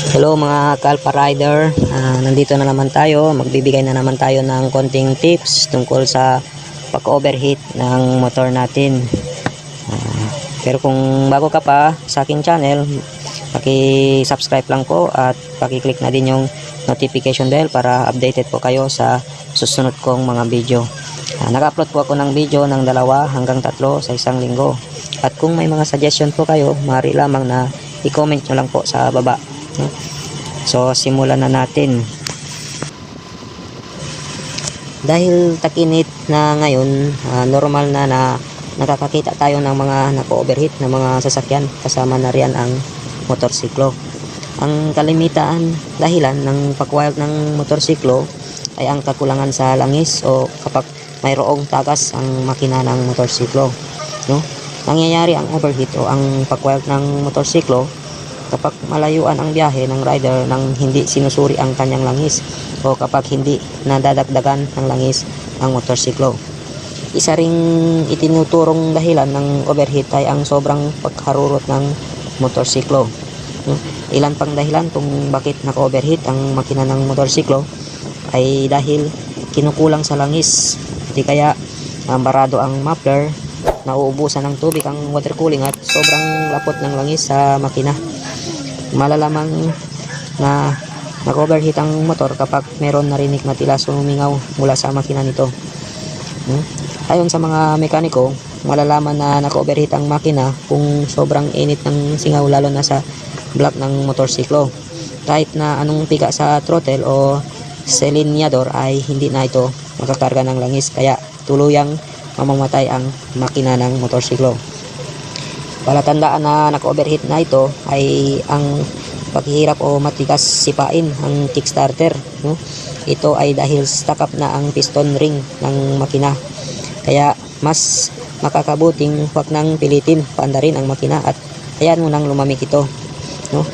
Hello mga Kalpa Rider, nandito na naman tayo, magbibigay na naman tayo ng konting tips tungkol sa pag-overheat ng motor natin. Pero kung bago ka pa sa aking channel, paki-subscribe lang po at paki-click na din yung notification bell para updated po kayo sa susunod kong mga video. Nag-upload po ako ng video ng 2 hanggang 3 sa isang linggo. At kung may mga suggestion po kayo, maaari lamang na i-comment nyo lang po sa baba. So simulan na natin. Dahil takinit na ngayon, normal na nakakakita tayo ng mga nako-overheat na mga sasakyan, kasama na riyan ang motorsiklo. Ang kalimitan dahilan ng pag-wild ng motorsiklo ay ang kakulangan sa langis o kapag mayroong tagas ang makina ng motorsiklo, no? Nangyayari ang overheat o ang pag-wild ng motorsiklo kapag malayuan ang biyahe ng rider nang hindi sinusuri ang kanyang langis o kapag hindi nadadagdagan ng langis ang motorsiklo. Isa ring itinuturong dahilan ng overheat ay ang sobrang pagharurot ng motorsiklo. Ilan pang dahilan kung bakit naka-overheat ang makina ng motorsiklo ay dahil kinukulang sa langis, di kaya barado ang muffler, nauubusan ng tubig ang water cooling at sobrang lapot ng langis sa makina. Malalamang na nag-overheat ang motor kapag meron narinig na tila sumingaw mula sa makina nito. Ayon sa mga mekaniko, malalaman na nag-overheat ang makina kung sobrang init ng singaw, lalo na sa block ng motorsiklo. Kahit na anong piga sa throttle o silinyador ay hindi na ito makakarga ng langis, kaya tuluyang mamamatay ang makina ng motorsiklo. Palatandaan na naka-overheat na ito ay ang paghihirap o matigas sipain ang kickstarter, no? Ito ay dahil stuck up na ang piston ring ng makina, kaya mas makakabuting huwag nang pilitin paandarin ang makina at hayaan mo nang lumamig ito, no?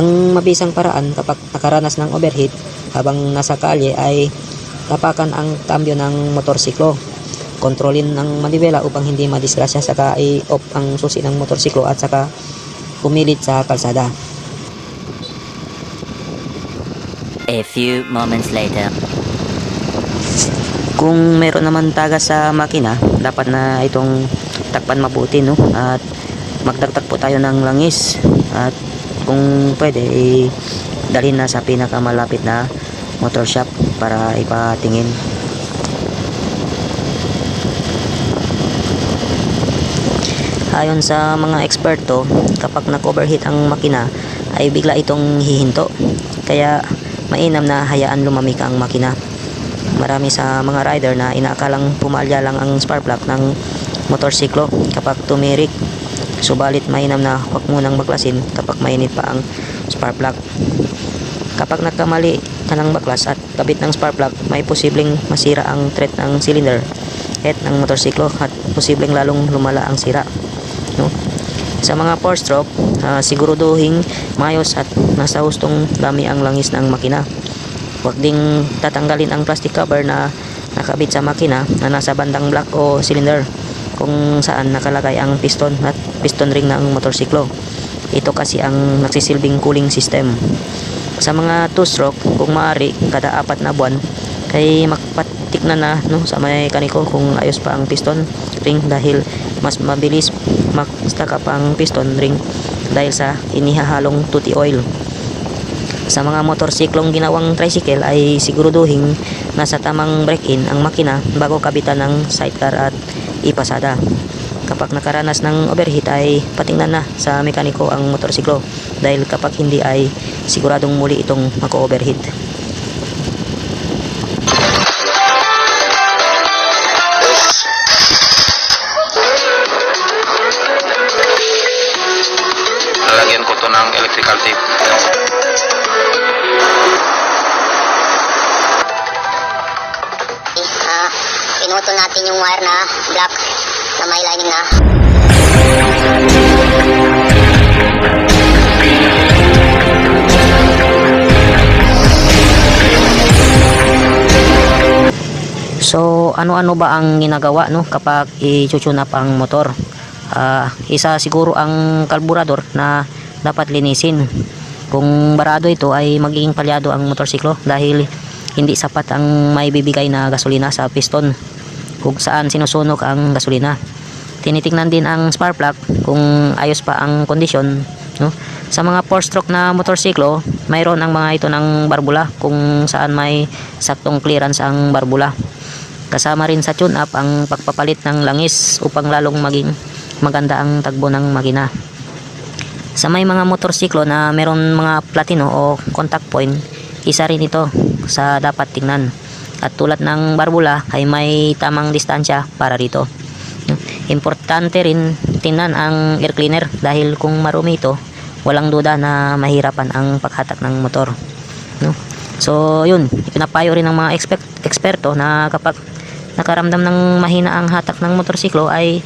Ang mabisang paraan kapag nakaranas ng overheat habang nasa kalye ay tapakan ang kambyo ng motorsiklo, kontrolin ng manibela upang hindi madisgrasya, saka i-off ang susi ng motorsiklo at saka pumilit sa kalsada. A few moments later. Kung meron naman tagas sa makina, dapat na itong takpan mabuti, no? At magdagdag po tayo ng langis at kung pwede dalhin na sa pinakamalapit na motor shop para ipatingin. Ayon sa mga eksperto, kapag nag-overheat ang makina ay bigla itong hihinto, kaya mainam na hayaan lumamig ang makina. Marami sa mga rider na inaakalang pumalya lang ang spark plug ng motorsiklo kapag tumirik, subalit mainam na huwag munang baklasin kapag mainit pa ang spark plug. Kapag nagkamali ka ng baklas at kabit ng spark plug, may posibleng masira ang thread ng cylinder head ng motorsiklo at posibleng lalong lumala ang sira, no? Sa mga 4-stroke, siguraduhin maayos at nasa hustong dami ang langis ng makina. Huwag ding tatanggalin ang plastic cover na nakabit sa makina na nasa bandang block o cylinder kung saan nakalagay ang piston at piston ring ng motorsiklo. Ito kasi ang nagsisilbing cooling system. Sa mga 2-stroke, kung maaari kada 4 na buwan kay magpatiknan na, no, sa mekaniko kung ayos pa ang piston ring, dahil mas mabilis mag-stack up ang piston ring dahil sa inihahalong tuti oil. Sa mga motorsiklong ginawang tricycle ay siguraduhin nasa tamang break-in ang makina bago kabitan ng sidecar at ipasada. Kapag nakaranas ng overheat ay patingnan na sa mekaniko ang motorsiklo, dahil kapag hindi ay siguradong muli itong mako-overheat. Lalagyan ko to ng electrical tape. Pinutol natin yung wire na black na may lining na. So ano-ano ba ang ginagawa, no, kapag i-tune up ang motor? Isa siguro ang carburetor na dapat linisin. Kung barado ito ay magiging palyado ang motorsiklo dahil hindi sapat ang may bibigay na gasolina sa piston kung saan sinusunog ang gasolina. Tinitingnan din ang spark plug kung ayos pa ang kondisyon, no? Sa mga 4-stroke na motorsiklo, mayroon ang mga ito ng barbula kung saan may saktong clearance ang barbula. Kasama rin sa tune up ang pagpapalit ng langis upang lalong maging maganda ang tagbo ng makina. Sa may mga motorsiklo na meron mga platino o contact point, isa rin ito sa dapat tingnan. At tulad ng barbula ay may tamang distansya para rito. Importante rin tingnan ang air cleaner dahil kung marumi ito, walang duda na mahirapan ang paghatak ng motor, no? So yun, ipinapayo rin ng mga eksperto na kapag nakaramdam ng mahina ang hatak ng motorsiklo ay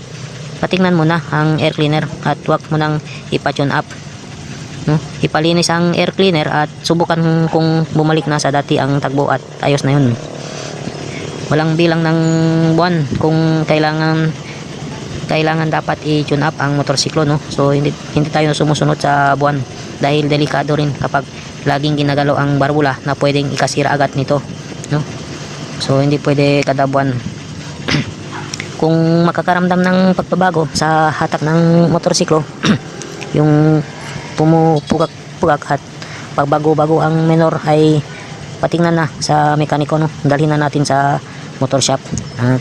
patingnan mo na ang air cleaner at huwag mo nang ipa-tune up, no? Ipalinis ang air cleaner at subukan kung bumalik na sa dati ang tagbo at ayos na yun. Walang bilang ng buwan kung kailangan dapat i-tune up ang motorsiklo, no? So hindi tayo sumusunod sa buwan dahil delikado rin kapag laging ginagalaw ang barbula na pwedeng ikasira agad nito, no? So hindi pwede kada buwan. Kung makakaramdam ng pagbabago sa hatak ng motorsiklo, yung pumupugak at pagbago-bago ang menor ay patingnan na sa mekaniko, no? Dalhin na natin sa motor shop.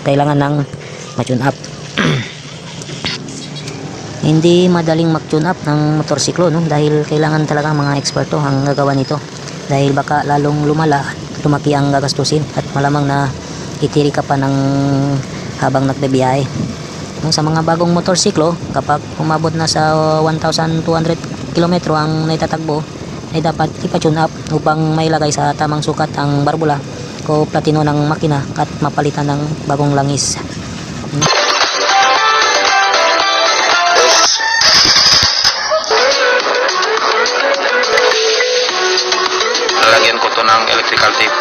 Kailangan ng ma-tune up. Hindi madaling mag-tune up ng motorsiklo, no? Dahil kailangan talaga mga eksperto ang gagawa nito. Dahil baka lalong lumala at lumaki ang gagastusin at malamang na itiri ka pa ng habang nagbibiyahe. Sa mga bagong motorsiklo, kapag umabot na sa 1,200 km ang naitatagbo, ay dapat ipa-tune up upang mailagay sa tamang sukat ang barbula o platino ng makina at mapalitan ng bagong langis. Lalagyan ko to ng electrical tape.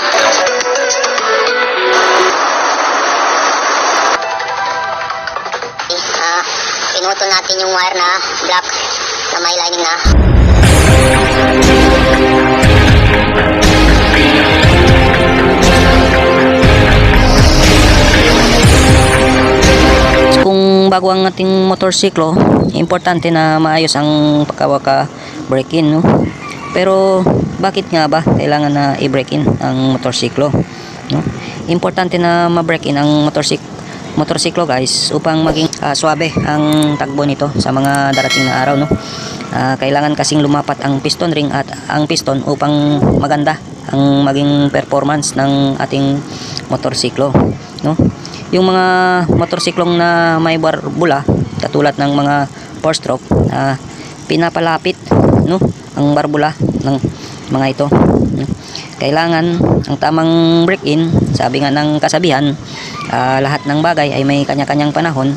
Pinutol natin yung wire na black na may lining na. Kung bago ang ating motorsiklo, importante na maayos ang pagkawaka break-in, no? Pero bakit nga ba kailangan na i-break-in ang motorsiklo, no? Importante na ma-break-in ang motorsiklo guys upang maging suabe ang tagbo nito sa mga darating na araw, no? Kailangan kasing lumapat ang piston ring at ang piston upang maganda ang maging performance ng ating motorsiklo, no? Yung mga motorsiklong na may barbula katulad ng mga 4-stroke, pinapalapit, no, ang barbula ng mga ito. Kailangan ang tamang break-in, sabi nga ng kasabihan, lahat ng bagay ay may kanya-kanyang panahon.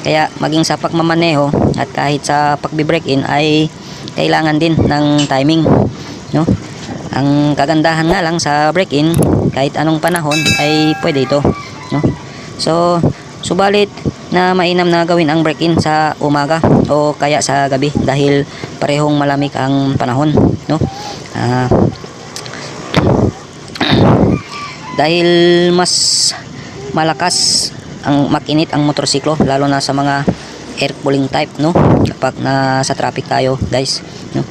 Kaya maging sa pagmamaneho at kahit sa pagbi-break-in ay kailangan din ng timing, no? Ang kagandahan nga lang sa break-in, kahit anong panahon ay pwede ito, no? So subalit na mainam na gawin ang break-in sa umaga o kaya sa gabi dahil parehong malamig ang panahon, no? Dahil mas malakas ang makinit ang motorsiklo lalo na sa mga air cooling type, no? Kapag nasa traffic tayo guys, no?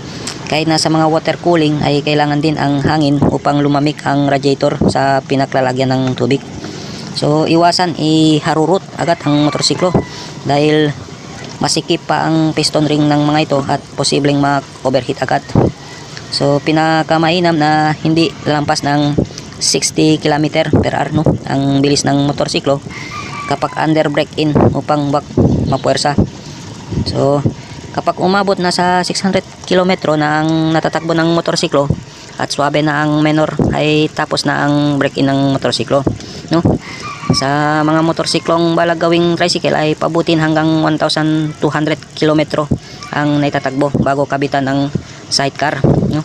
Kahit na sa mga water cooling ay kailangan din ang hangin upang lumamig ang radiator sa pinaklalagyan ng tubig. So iwasan iharurot agad ang motorsiklo dahil masikip pa ang piston ring ng mga ito at posibleng mag-overheat agad. So pinakamainam na hindi lampas ng 60 km/h, no, ang bilis ng motorsiklo kapag under break-in upang mapuwersa. So kapag umabot na sa 600 km na ang natatakbo ng motorsiklo at swabe na ang menor ay tapos na ang break-in ng motorsiklo, no? Sa mga motorsiklong balag gawing tricycle ay pabutin hanggang 1,200 km ang naitatagbo bago kabitan ng sidecar, no?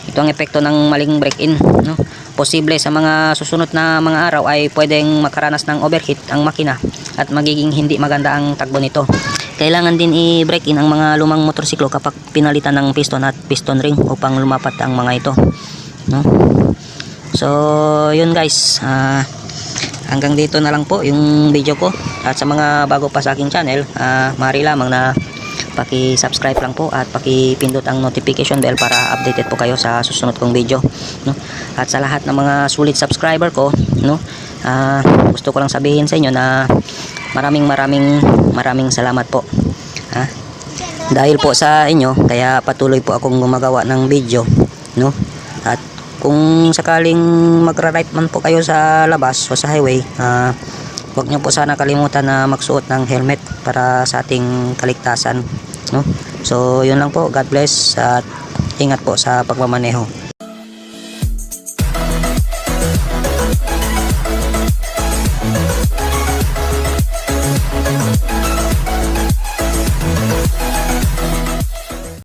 Ito ang epekto ng maling break-in, no? Posible sa mga susunod na mga araw ay pwedeng makaranas ng overheat ang makina at magiging hindi maganda ang tagbo nito. kailangan din i-break in ang mga lumang motorsiklo kapag pinalitan ng piston at piston ring upang lumapat ang mga ito, no? So yun guys, hanggang dito na lang po yung video ko. At sa mga bago pa sa aking channel, maaari lamang na paki-subscribe lang po at paki-pindot ang notification bell para updated po kayo sa susunod kong video, no? At sa lahat ng mga sulit subscriber ko, no, gusto ko lang sabihin sa inyo na maraming salamat po, dahil po sa inyo kaya patuloy po akong gumagawa ng video, no? At kung sakaling magra-ride man po kayo sa labas o sa highway, huwag nyo po sana kalimutan na magsuot ng helmet para sa ating kaligtasan, no? So yun lang po, God bless at ingat po sa pagmamaneho.